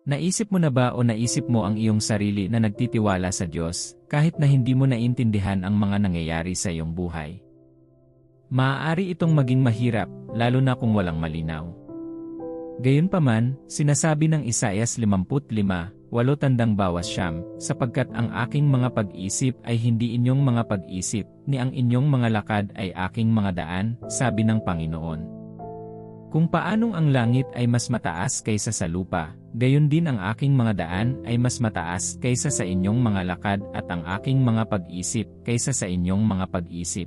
Naisip mo na ba o naisip mo ang iyong sarili na nagtitiwala sa Diyos kahit na hindi mo naintindihan ang mga nangyayari sa iyong buhay? Maaari itong maging mahirap, lalo na kung walang malinaw. Gayunpaman, sinasabi ng Isaias 55:8 sapagkat ang aking mga pag-isip ay hindi inyong mga pag-isip, ni ang inyong mga lakad ay aking mga daan, sabi ng Panginoon. Kung paanong ang langit ay mas mataas kaysa sa lupa, gayon din ang aking mga daan ay mas mataas kaysa sa inyong mga lakad at ang aking mga pag-isip kaysa sa inyong mga pag-isip.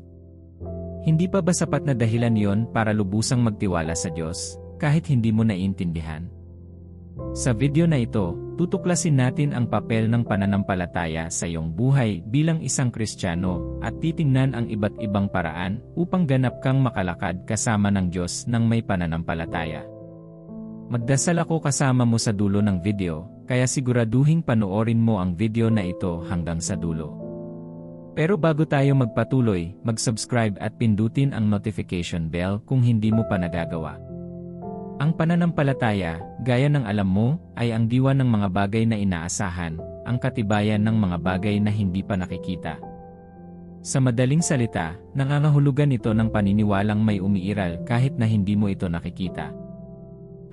Hindi pa ba sapat na dahilan yon para lubusang magtiwala sa Diyos, kahit hindi mo naiintindihan? Sa video na ito, tutuklasin natin ang papel ng pananampalataya sa iyong buhay bilang isang Kristiyano at titingnan ang iba't ibang paraan upang ganap kang makalakad kasama ng Diyos ng may pananampalataya. Magdasal ako kasama mo sa dulo ng video, kaya siguraduhing panoorin mo ang video na ito hanggang sa dulo. Pero bago tayo magpatuloy, mag-subscribe at pindutin ang notification bell kung hindi mo pa nagagawa. Ang pananampalataya, gaya ng alam mo, ay ang diwa ng mga bagay na inaasahan, ang katibayan ng mga bagay na hindi pa nakikita. Sa madaling salita, nangangahulugan ito ng paniniwalang may umiiral kahit na hindi mo ito nakikita.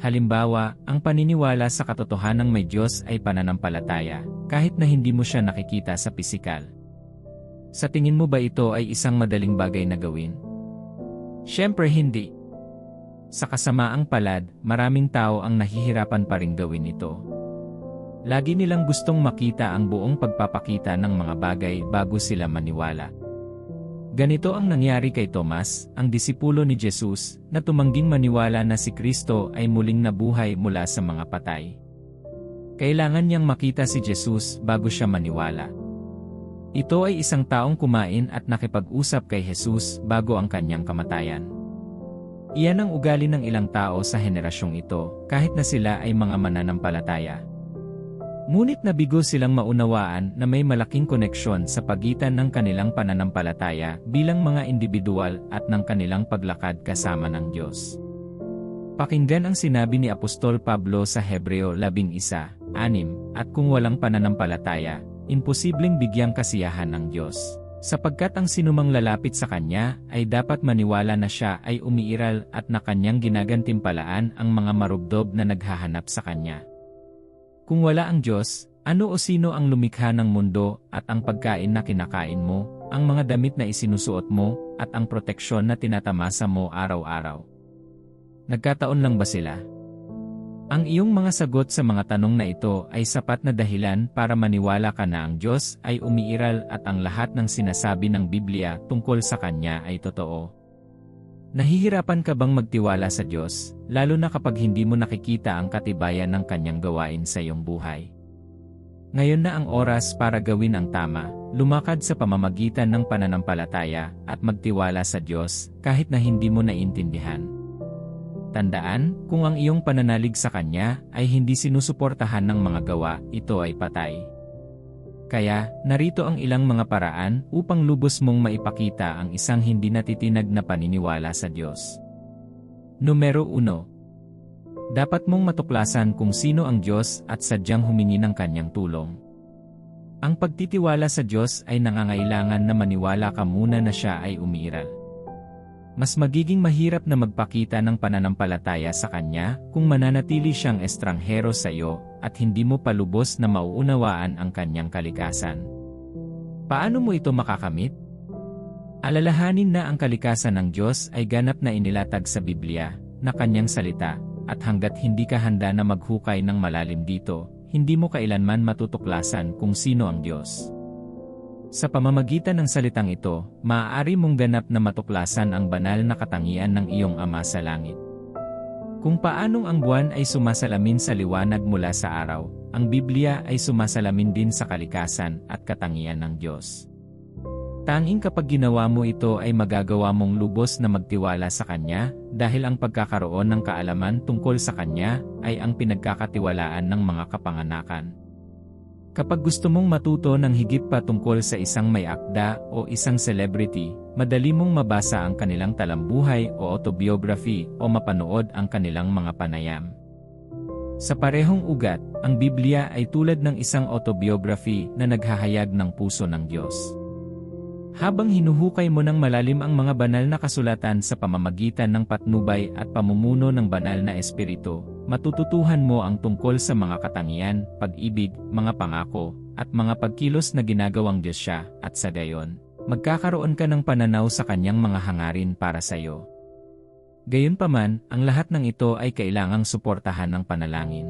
Halimbawa, ang paniniwala sa katotohanang may Diyos ay pananampalataya, kahit na hindi mo siya nakikita sa pisikal. Sa tingin mo ba ito ay isang madaling bagay na gawin? Siyempre hindi. Sa kasamaang palad, maraming tao ang nahihirapan pa ring gawin ito. Lagi nilang gustong makita ang buong pagpapakita ng mga bagay bago sila maniwala. Ganito ang nangyari kay Tomas, ang disipulo ni Jesus, na tumangging maniwala na si Kristo ay muling nabuhay mula sa mga patay. Kailangan niyang makita si Jesus bago siya maniwala. Ito ay isang taong kumain at nakipag-usap kay Jesus bago ang kanyang kamatayan. Iyan ang ugali ng ilang tao sa henerasyong ito, kahit na sila ay mga mananampalataya. Ngunit nabigo silang maunawaan na may malaking koneksyon sa pagitan ng kanilang pananampalataya bilang mga individual at ng kanilang paglakad kasama ng Diyos. Pakinggan ang sinabi ni Apostol Pablo sa Hebreo 11:6, at kung walang pananampalataya, imposibleng bigyang kasiyahan ng Diyos. Sapagkat ang sinumang lalapit sa Kanya ay dapat maniwala na Siya ay umiiral at na Kanyang ginagantimpalaan ang mga marubdob na naghahanap sa Kanya. Kung wala ang Diyos, ano o sino ang lumikha ng mundo at ang pagkain na kinakain mo, ang mga damit na isinusuot mo, at ang proteksyon na tinatamasa mo araw-araw? Nagkataon lang ba sila? Ang iyong mga sagot sa mga tanong na ito ay sapat na dahilan para maniwala ka na ang Diyos ay umiiral at ang lahat ng sinasabi ng Biblia tungkol sa Kanya ay totoo. Nahihirapan ka bang magtiwala sa Diyos, lalo na kapag hindi mo nakikita ang katibayan ng Kanyang gawain sa iyong buhay? Ngayon na ang oras para gawin ang tama, lumakad sa pamamagitan ng pananampalataya at magtiwala sa Diyos kahit na hindi mo naiintindihan. Tandaan, kung ang iyong pananalig sa Kanya ay hindi sinusuportahan ng mga gawa, ito ay patay. Kaya, narito ang ilang mga paraan upang lubos mong maipakita ang isang hindi natitinag na paniniwala sa Diyos. Numero 1. Dapat mong matuklasan kung sino ang Diyos at sadyang humingi ng Kanyang tulong. Ang pagtitiwala sa Diyos ay nangangailangan na maniwala ka muna na Siya ay umiiral. Mas magiging mahirap na magpakita ng pananampalataya sa Kanya kung mananatili siyang estranghero sa iyo at hindi mo palubos na mauunawaan ang Kanyang kalikasan. Paano mo ito makakamit? Alalahanin na ang kalikasan ng Diyos ay ganap na inilatag sa Biblia, na Kanyang salita, at hanggat hindi ka handa na maghukay ng malalim dito, hindi mo kailanman matutuklasan kung sino ang Diyos. Sa pamamagitan ng salitang ito, maaari mong ganap na matuklasan ang banal na katangian ng iyong Ama sa langit. Kung paanong ang buwan ay sumasalamin sa liwanag mula sa araw, ang Biblia ay sumasalamin din sa kalikasan at katangian ng Diyos. Tanging kapag ginawa mo ito ay magagawa mong lubos na magtiwala sa Kanya, dahil ang pagkakaroon ng kaalaman tungkol sa Kanya ay ang pinagkakatiwalaan ng mga kapanganakan. Kapag gusto mong matuto ng higit pa tungkol sa isang may akda o isang celebrity, madali mong mabasa ang kanilang talambuhay o autobiography o mapanood ang kanilang mga panayam. Sa parehong ugat, ang Biblia ay tulad ng isang autobiography na naghahayag ng puso ng Diyos. Habang hinuhukay mo ng malalim ang mga banal na kasulatan sa pamamagitan ng patnubay at pamumuno ng banal na espiritu, matututuhan mo ang tungkol sa mga katangian, pag-ibig, mga pangako, at mga pagkilos na ginagawang Diyos siya, at sa gayon, magkakaroon ka ng pananaw sa kanyang mga hangarin para sa iyo. Gayunpaman, ang lahat ng ito ay kailangang suportahan ng panalangin.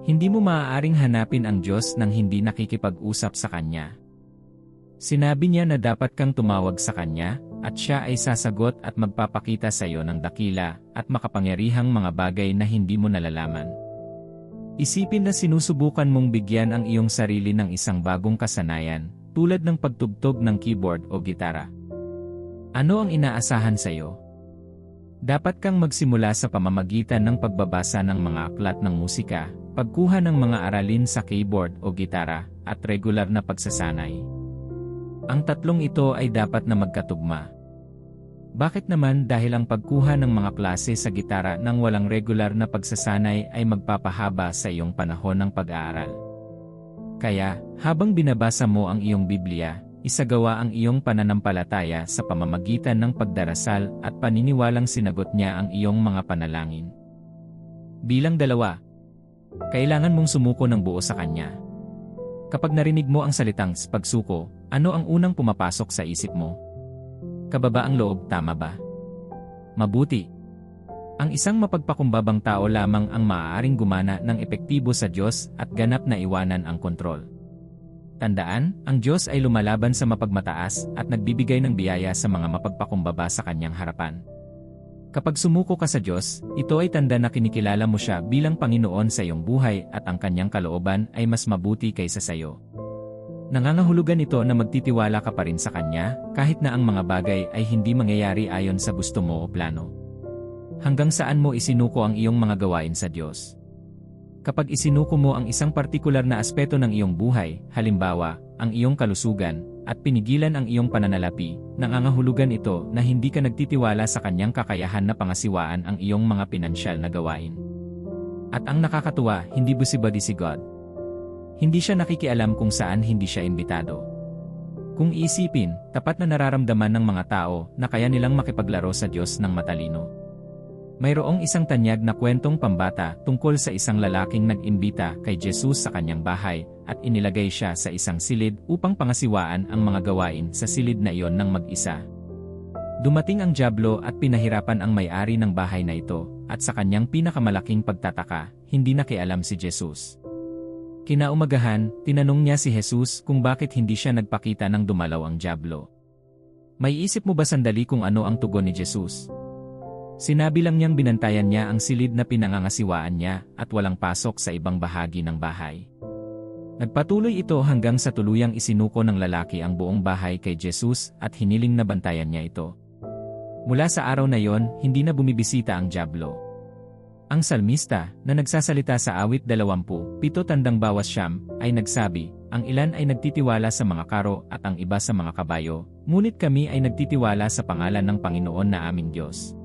Hindi mo maaaring hanapin ang Diyos nang hindi nakikipag-usap sa Kanya. Sinabi niya na dapat kang tumawag sa Kanya, at Siya ay sasagot at magpapakita sa iyo ng dakila at makapangyarihang mga bagay na hindi mo nalalaman. Isipin na sinusubukan mong bigyan ang iyong sarili ng isang bagong kasanayan, tulad ng pagtugtog ng keyboard o gitara. Ano ang inaasahan sa iyo? Dapat kang magsimula sa pamamagitan ng pagbabasa ng mga aklat ng musika, pagkuha ng mga aralin sa keyboard o gitara, at regular na pagsasanay. Ang tatlong ito ay dapat na magkatugma. Bakit naman? Dahil ang pagkuha ng mga klase sa gitara nang walang regular na pagsasanay ay magpapahaba sa iyong panahon ng pag-aaral. Kaya, habang binabasa mo ang iyong Biblia, isagawa ang iyong pananampalataya sa pamamagitan ng pagdarasal at paniniwalang sinagot niya ang iyong mga panalangin. Bilang 2. Kailangan mong sumuko ng buo sa Kanya. Kapag narinig mo ang salitang pagsuko, ano ang unang pumapasok sa isip mo? Kababaang loob, tama ba? Mabuti. Ang isang mapagpakumbabang tao lamang ang maaaring gumana ng epektibo sa Diyos at ganap na iwanan ang kontrol. Tandaan, ang Diyos ay lumalaban sa mapagmataas at nagbibigay ng biyaya sa mga mapagpakumbaba sa Kanyang harapan. Kapag sumuko ka sa Diyos, ito ay tanda na kinikilala mo Siya bilang Panginoon sa iyong buhay at ang Kanyang kalooban ay mas mabuti kaysa sa iyo. Nangangahulugan ito na magtitiwala ka pa rin sa Kanya, kahit na ang mga bagay ay hindi mangyayari ayon sa gusto mo o plano. Hanggang saan mo isinuko ang iyong mga gawain sa Diyos? Kapag isinuko mo ang isang partikular na aspeto ng iyong buhay, halimbawa, ang iyong kalusugan, at pinigilan ang iyong pananalapi, nangangahulugan ito na hindi ka nagtitiwala sa Kanyang kakayahan na pangasiwaan ang iyong mga pinansyal na gawain. At ang nakakatuwa, hindi busybody si God. Hindi Siya nakikialam kung saan hindi Siya imbitado. Kung iisipin, tapat na nararamdaman ng mga tao na kaya nilang makipaglaro sa Diyos ng matalino. Mayroong isang tanyag na kwentong pambata tungkol sa isang lalaking nag-imbita kay Jesus sa kanyang bahay at inilagay siya sa isang silid upang pangasiwaan ang mga gawain sa silid na iyon ng mag-isa. Dumating ang dyablo at pinahirapan ang may-ari ng bahay na ito, at sa kanyang pinakamalaking pagtataka, hindi nakialam si Jesus. Kinaumagahan, tinanong niya si Jesus kung bakit hindi siya nagpakita ng dumalaw ang dyablo. May isip mo ba sandali kung ano ang tugon ni Jesus? Sinabi lang niyang binantayan niya ang silid na pinangangasiwaan niya at walang pasok sa ibang bahagi ng bahay. Nagpatuloy ito hanggang sa tuluyang isinuko ng lalaki ang buong bahay kay Jesus at hiniling na bantayan niya ito. Mula sa araw na yon, hindi na bumibisita ang dyablo. Ang salmista, na nagsasalita sa awit 20, 7-9, ay nagsabi, ang ilan ay nagtitiwala sa mga karo at ang iba sa mga kabayo, ngunit kami ay nagtitiwala sa pangalan ng Panginoon na aming Diyos.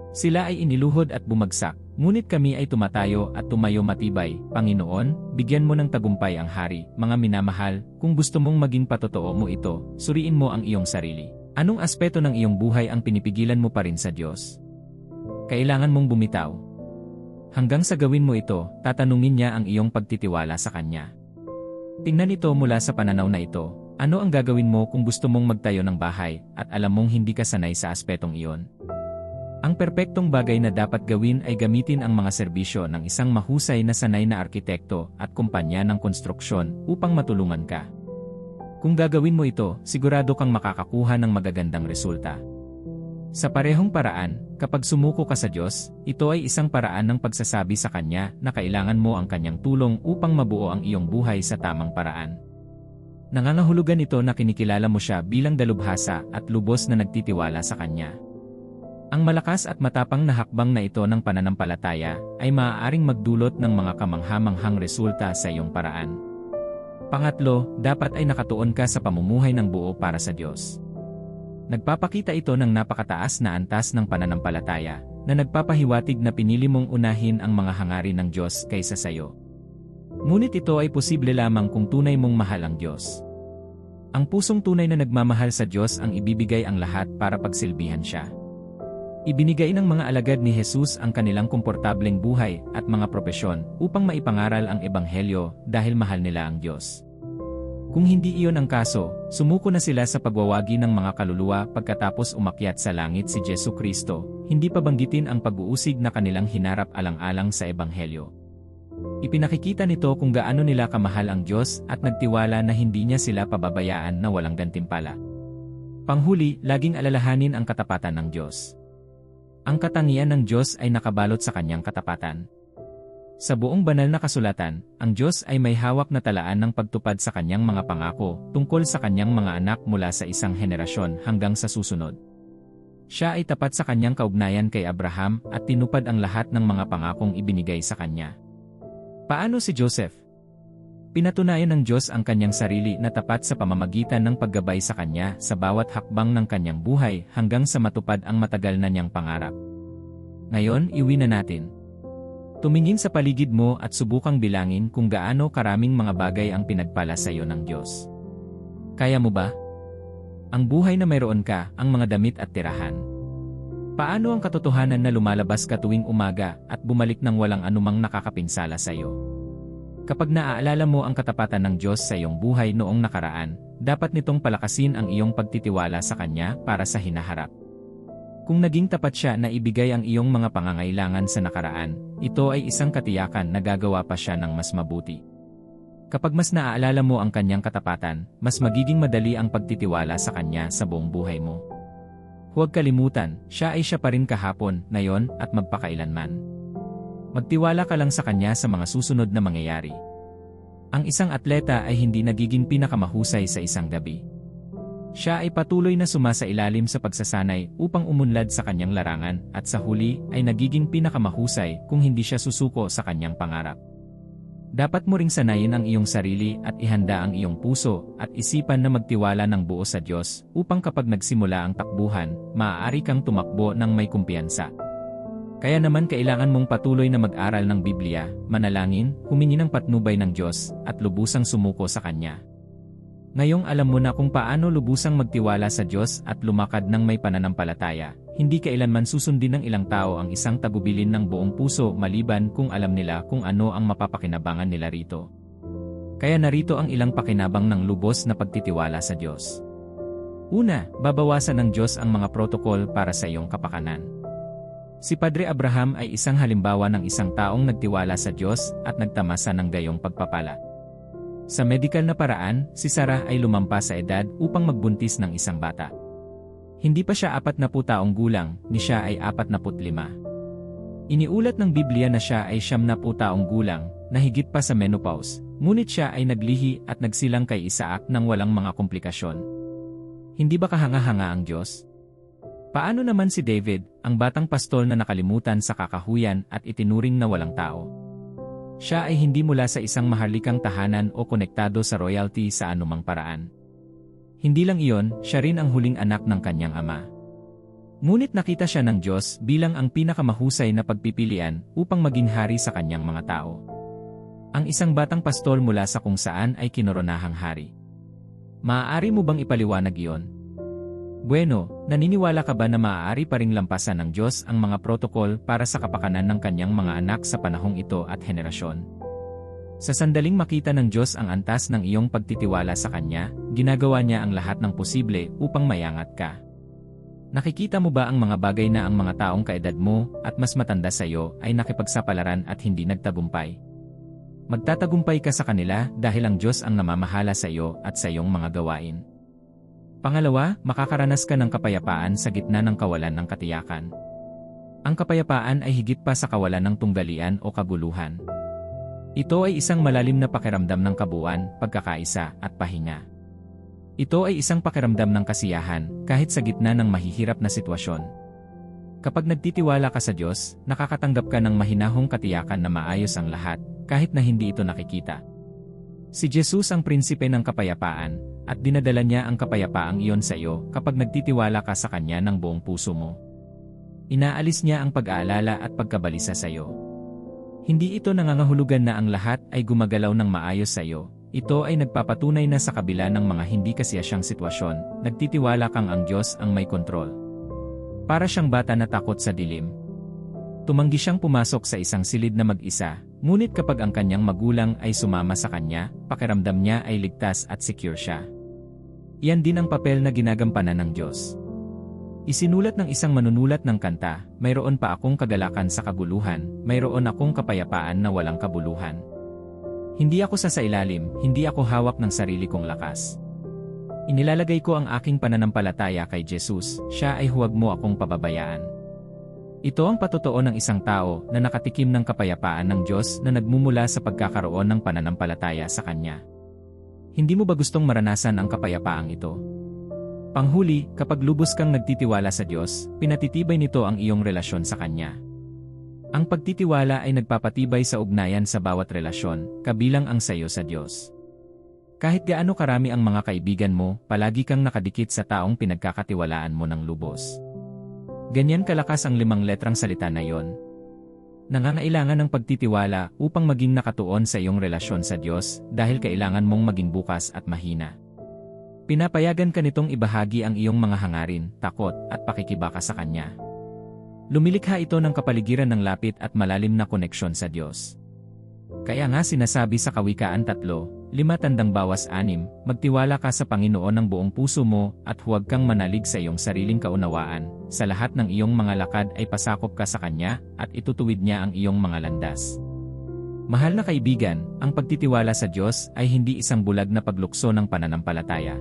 Sila ay iniluhod at bumagsak, ngunit kami ay tumatayo at tumayo matibay. Panginoon, bigyan mo ng tagumpay ang hari. Mga minamahal, kung gusto mong maging patotoo mo ito, suriin mo ang iyong sarili. Anong aspeto ng iyong buhay ang pinipigilan mo pa rin sa Diyos? Kailangan mong bumitaw. Hanggang sa gawin mo ito, tatanungin niya ang iyong pagtitiwala sa Kanya. Tingnan ito mula sa pananaw na ito. Ano ang gagawin mo kung gusto mong magtayo ng bahay at alam mong hindi ka sanay sa aspetong iyon? Ang perpektong bagay na dapat gawin ay gamitin ang mga serbisyo ng isang mahusay na sanay na arkitekto at kumpanya ng konstruksyon upang matulungan ka. Kung gagawin mo ito, sigurado kang makakakuha ng magagandang resulta. Sa parehong paraan, kapag sumuko ka sa Diyos, ito ay isang paraan ng pagsasabi sa Kanya na kailangan mo ang Kanyang tulong upang mabuo ang iyong buhay sa tamang paraan. Nangangahulugan ito na kinikilala mo Siya bilang dalubhasa at lubos na nagtitiwala sa Kanya. Ang malakas at matapang na hakbang na ito ng pananampalataya ay maaaring magdulot ng mga kamangha-manghang resulta sa iyong paraan. Pangatlo, dapat ay nakatuon ka sa pamumuhay ng buo para sa Diyos. Nagpapakita ito ng napakataas na antas ng pananampalataya, na nagpapahiwatig na pinili mong unahin ang mga hangarin ng Diyos kaysa sayo. Ngunit ito ay posible lamang kung tunay mong mahal ang Diyos. Ang pusong tunay na nagmamahal sa Diyos ang ibibigay ang lahat para pagsilbihan siya. Ibinigay ng mga alagad ni Jesus ang kanilang komportableng buhay at mga propesyon upang maipangaral ang Ebanghelyo dahil mahal nila ang Diyos. Kung hindi iyon ang kaso, sumuko na sila sa pagwawagi ng mga kaluluwa pagkatapos umakyat sa langit si Jesu Kristo, hindi pa banggitin ang pag-uusig na kanilang hinarap alang-alang sa Ebanghelyo. Ipinakikita nito kung gaano nila kamahal ang Diyos at nagtiwala na hindi niya sila pababayaan na walang gantimpala. Panghuli, laging alalahanin ang katapatan ng Diyos. Ang katangian ng Diyos ay nakabalot sa kanyang katapatan. Sa buong banal na kasulatan, ang Diyos ay may hawak na talaan ng pagtupad sa kanyang mga pangako tungkol sa kanyang mga anak mula sa isang henerasyon hanggang sa susunod. Siya ay tapat sa kanyang kaugnayan kay Abraham at tinupad ang lahat ng mga pangakong ibinigay sa kanya. Paano si Joseph? Pinatunayan ng Diyos ang kanyang sarili na tapat sa pamamagitan ng paggabay sa kanya sa bawat hakbang ng kanyang buhay hanggang sa matupad ang matagal na niyang pangarap. Ngayon, iwi na natin. Tumingin sa paligid mo at subukang bilangin kung gaano karaming mga bagay ang pinagpala sa iyo ng Diyos. Kaya mo ba? Ang buhay na mayroon ka, ang mga damit at tirahan. Paano ang katotohanan na lumalabas ka tuwing umaga at bumalik ng walang anumang nakakapinsala sa iyo? Kapag naaalala mo ang katapatan ng Diyos sa iyong buhay noong nakaraan, dapat nitong palakasin ang iyong pagtitiwala sa Kanya para sa hinaharap. Kung naging tapat siya na ibigay ang iyong mga pangangailangan sa nakaraan, ito ay isang katiyakan na gagawa pa siya ng mas mabuti. Kapag mas naaalala mo ang kanyang katapatan, mas magiging madali ang pagtitiwala sa kanya sa buong buhay mo. Huwag kalimutan, siya ay siya pa rin kahapon, ngayon, at magpakailanman. Magtiwala ka lang sa kanya sa mga susunod na mangyayari. Ang isang atleta ay hindi nagiging pinakamahusay sa isang gabi. Siya ay patuloy na sumasailalim sa pagsasanay upang umunlad sa kanyang larangan at sa huli ay nagiging pinakamahusay kung hindi siya susuko sa kanyang pangarap. Dapat mo ring sanayin ang iyong sarili at ihanda ang iyong puso at isipan na magtiwala ng buo sa Diyos upang kapag nagsimula ang takbuhan, maaari kang tumakbo ng may kumpiyansa. Kaya naman kailangan mong patuloy na mag-aral ng Biblia, manalangin, humingi ng patnubay ng Diyos at lubusang sumuko sa Kanya. Ngayong alam mo na kung paano lubusang magtiwala sa Diyos at lumakad ng may pananampalataya, hindi kailanman susundin ng ilang tao ang isang tagubilin ng buong puso maliban kung alam nila kung ano ang mapapakinabangan nila rito. Kaya narito ang ilang pakinabang ng lubos na pagtitiwala sa Diyos. Una, babawasan ng Diyos ang mga protokol para sa iyong kapakanan. Si Padre Abraham ay isang halimbawa ng isang taong nagtiwala sa Diyos at nagtamasa ng gayong pagpapala. Sa medikal na paraan, si Sarah ay lumampas sa edad upang magbuntis ng isang bata. Hindi pa siya 40 taong gulang, ni siya ay 45. Iniulat ng Biblia na siya ay 70 taong gulang, na higit pa sa menopause, ngunit siya ay naglihi at nagsilang kay Isaac nang walang mga komplikasyon. Hindi ba kahanga-hanga ang Diyos? Paano naman si David, ang batang pastol na nakalimutan sa kakahuyan at itinuring na walang tao? Siya ay hindi mula sa isang maharlikang tahanan o konektado sa royalty sa anumang paraan. Hindi lang iyon, siya rin ang huling anak ng kanyang ama. Ngunit nakita siya ng Diyos bilang ang pinakamahusay na pagpipilian upang maging hari sa kanyang mga tao. Ang isang batang pastol mula sa kung saan ay kinoronahang hari. Maaari mo bang ipaliwanag iyon? Bueno, naniniwala ka ba na maaari pa ring lampasan ng Diyos ang mga protokol para sa kapakanan ng kanyang mga anak sa panahong ito at henerasyon? Sa sandaling makita ng Diyos ang antas ng iyong pagtitiwala sa Kanya, ginagawa niya ang lahat ng posible upang mayangat ka. Nakikita mo ba ang mga bagay na ang mga taong kaedad mo at mas matanda sa iyo ay nakipagsapalaran at hindi nagtagumpay? Magtatagumpay ka sa kanila dahil ang Diyos ang namamahala sa iyo at sa iyong mga gawain. Pangalawa, makakaranas ka ng kapayapaan sa gitna ng kawalan ng katiyakan. Ang kapayapaan ay higit pa sa kawalan ng tunggalian o kaguluhan. Ito ay isang malalim na pakiramdam ng kabuuan, pagkakaisa, at pahinga. Ito ay isang pakiramdam ng kasiyahan, kahit sa gitna ng mahihirap na sitwasyon. Kapag nagtitiwala ka sa Diyos, nakakatanggap ka ng mahinahong katiyakan na maayos ang lahat, kahit na hindi ito nakikita. Si Jesus ang prinsipe ng kapayapaan, at dinadala niya ang kapayapaang iyon sa iyo kapag nagtitiwala ka sa Kanya ng buong puso mo. Inaalis niya ang pag-aalala at pagkabalisa sa iyo. Hindi ito nangangahulugan na ang lahat ay gumagalaw ng maayos sa iyo. Ito ay nagpapatunay na sa kabila ng mga hindi kasiyasyang sitwasyon, nagtitiwala kang ang Diyos ang may kontrol. Para siyang bata na takot sa dilim. Tumanggi siyang pumasok sa isang silid na mag-isa, ngunit kapag ang kanyang magulang ay sumama sa kanya, pakiramdam niya ay ligtas at secure siya. Iyan din ang papel na ginagampanan ng Diyos. Isinulat ng isang manunulat ng kanta, mayroon pa akong kagalakan sa kaguluhan, mayroon akong kapayapaan na walang kabuluhan. Hindi ako sasailalim, hindi ako hawak ng sarili kong lakas. Inilalagay ko ang aking pananampalataya kay Jesus, siya ay huwag mo akong pababayaan. Ito ang patotoo ng isang tao na nakatikim ng kapayapaan ng Diyos na nagmumula sa pagkakaroon ng pananampalataya sa Kanya. Hindi mo ba gustong maranasan ang kapayapaang ito? Panghuli, kapag lubos kang nagtitiwala sa Diyos, pinatitibay nito ang iyong relasyon sa Kanya. Ang pagtitiwala ay nagpapatibay sa ugnayan sa bawat relasyon, kabilang ang sayo sa Diyos. Kahit gaano karami ang mga kaibigan mo, palagi kang nakadikit sa taong pinagkakatiwalaan mo ng lubos. Ganyan kalakas ang 5 letrang salita na yon. Nangangailangan ng pagtitiwala upang maging nakatuon sa iyong relasyon sa Diyos dahil kailangan mong maging bukas at mahina. Pinapayagan ka nitong ibahagi ang iyong mga hangarin, takot, at pakikibaka sa Kanya. Lumilikha ito ng kapaligiran ng lapit at malalim na koneksyon sa Diyos. Kaya nga sinasabi sa Kawikaan 3:5-6, magtiwala ka sa Panginoon ng buong puso mo at huwag kang manalig sa iyong sariling kaunawaan, sa lahat ng iyong mga lakad ay pasakop ka sa Kanya at itutuwid niya ang iyong mga landas. Mahal na kaibigan, ang pagtitiwala sa Diyos ay hindi isang bulag na paglukso ng pananampalataya.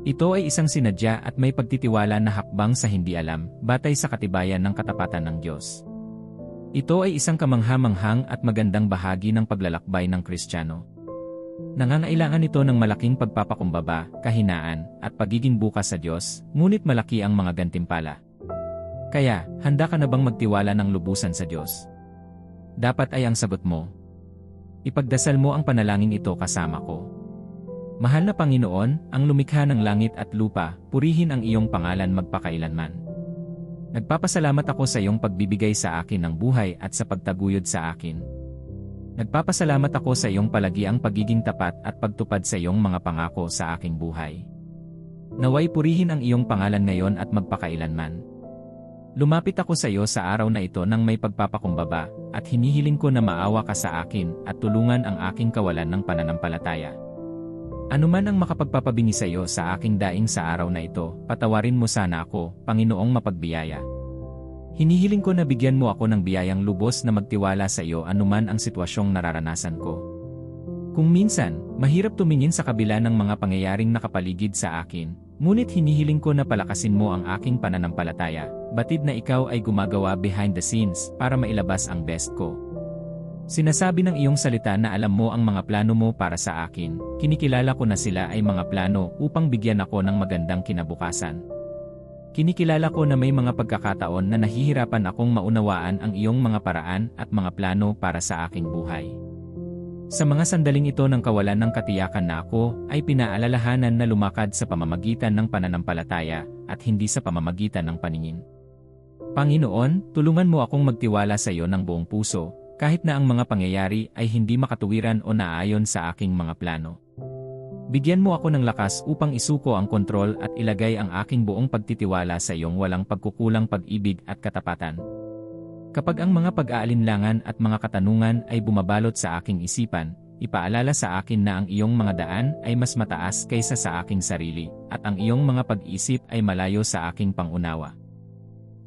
Ito ay isang sinadya at may pagtitiwala na hakbang sa hindi alam, batay sa katibayan ng katapatan ng Diyos. Ito ay isang kamangha-manghang at magandang bahagi ng paglalakbay ng Kristiyano. Nangangailangan ito ng malaking pagpapakumbaba, kahinaan, at pagiging bukas sa Diyos, ngunit malaki ang mga gantimpala. Kaya, handa ka na bang magtiwala ng lubusan sa Diyos? Dapat ay ang sagot mo. Ipagdasal mo ang panalangin ito kasama ko. Mahal na Panginoon, ang lumikha ng langit at lupa, purihin ang iyong pangalan magpakailanman. Nagpapasalamat ako sa iyong pagbibigay sa akin ng buhay at sa pagtaguyod sa akin. Nagpapasalamat ako sa iyong palagiang pagiging tapat at pagtupad sa iyong mga pangako sa aking buhay. Naway purihin ang iyong pangalan ngayon at magpakailanman. Lumapit ako sa iyo sa araw na ito nang may pagpapakumbaba, at hinihiling ko na maawa ka sa akin at tulungan ang aking kawalan ng pananampalataya. Anuman ang makapagpapabingi sa iyo sa aking daing sa araw na ito, patawarin mo sana ako, Panginoong mapagbiyaya. Hinihiling ko na bigyan mo ako ng biyayang lubos na magtiwala sa iyo anuman ang sitwasyong nararanasan ko. Kung minsan, mahirap tumingin sa kabila ng mga pangyayaring nakapaligid sa akin, ngunit hinihiling ko na palakasin mo ang aking pananampalataya, batid na ikaw ay gumagawa behind the scenes para mailabas ang best ko. Sinasabi ng iyong salita na alam mo ang mga plano mo para sa akin, kinikilala ko na sila ay mga plano upang bigyan ako ng magandang kinabukasan. Kinikilala ko na may mga pagkakataon na nahihirapan akong maunawaan ang iyong mga paraan at mga plano para sa aking buhay. Sa mga sandaling ito ng kawalan ng katiyakan na ako, ay pinaalalahanan na lumakad sa pamamagitan ng pananampalataya at hindi sa pamamagitan ng paningin. Panginoon, tulungan mo akong magtiwala sa iyo ng buong puso, kahit na ang mga pangyayari ay hindi makatuwiran o naayon sa aking mga plano. Bigyan mo ako ng lakas upang isuko ang kontrol at ilagay ang aking buong pagtitiwala sa iyong walang pagkukulang pag-ibig at katapatan. Kapag ang mga pag-aalinlangan at mga katanungan ay bumabalot sa aking isipan, ipaalala sa akin na ang iyong mga daan ay mas mataas kaysa sa aking sarili, at ang iyong mga pag-isip ay malayo sa aking pangunawa.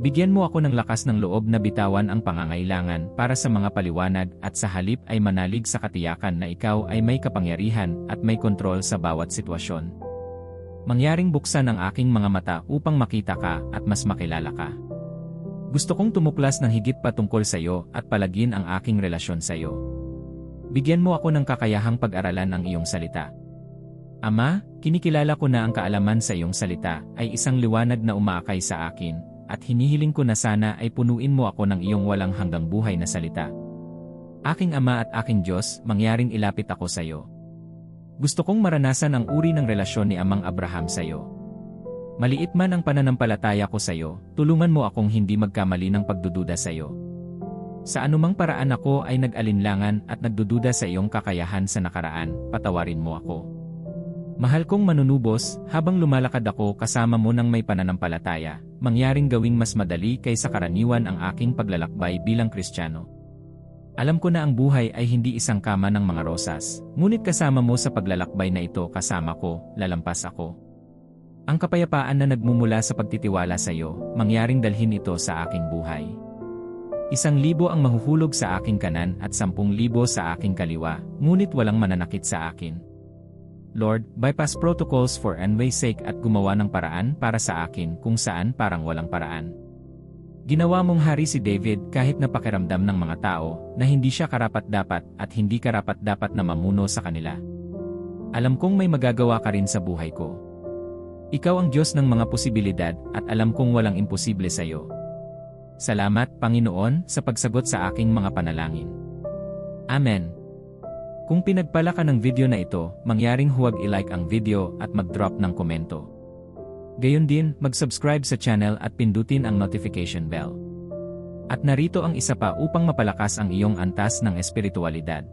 Bigyan mo ako ng lakas ng loob na bitawan ang pangangailangan para sa mga paliwanag at sa halip ay manalig sa katiyakan na ikaw ay may kapangyarihan at may kontrol sa bawat sitwasyon. Mangyaring buksan ang aking mga mata upang makita ka at mas makilala ka. Gusto kong tumuklas ng higit pa tungkol sa iyo at palagin ang aking relasyon sa iyo. Bigyan mo ako ng kakayahang pag-aralan ang iyong salita. Ama, kinikilala ko na ang kaalaman sa iyong salita ay isang liwanag na umaakay sa akin, at hinihiling ko na sana ay punuin mo ako ng iyong walang hanggang buhay na salita. Aking Ama at aking Diyos, mangyaring ilapit ako sa iyo. Gusto kong maranasan ang uri ng relasyon ni Amang Abraham sa iyo. Maliit man ang pananampalataya ko sa iyo, tulungan mo akong hindi magkamali ng pagdududa sa iyo. Sa anumang paraan ako ay nag-alinlangan at nagdududa sa iyong kakayahan sa nakaraan, patawarin mo ako. Mahal kong manunubos, habang lumalakad ako kasama mo ng may pananampalataya, mangyaring gawing mas madali kaysa karaniwan ang aking paglalakbay bilang Kristiyano. Alam ko na ang buhay ay hindi isang kama ng mga rosas, ngunit kasama mo sa paglalakbay na ito kasama ko, lalampas ako. Ang kapayapaan na nagmumula sa pagtitiwala sa iyo, mangyaring dalhin ito sa aking buhay. 1,000 ang mahuhulog sa aking kanan at 10,000 sa aking kaliwa, ngunit walang mananakit sa akin. Lord, bypass protocols for Enway's sake at gumawa ng paraan para sa akin kung saan parang walang paraan. Ginawa mong hari si David kahit napakiramdam ng mga tao na hindi siya karapat-dapat at hindi karapat-dapat na mamuno sa kanila. Alam kong may magagawa ka rin sa buhay ko. Ikaw ang Diyos ng mga posibilidad at alam kong walang imposible sa iyo. Salamat, Panginoon, sa pagsagot sa aking mga panalangin. Amen. Kung pinagpala ka ng video na ito, mangyaring huwag i-like ang video at mag-drop ng komento. Gayon din, mag-subscribe sa channel at pindutin ang notification bell. At narito ang isa pa upang mapalakas ang iyong antas ng espiritualidad.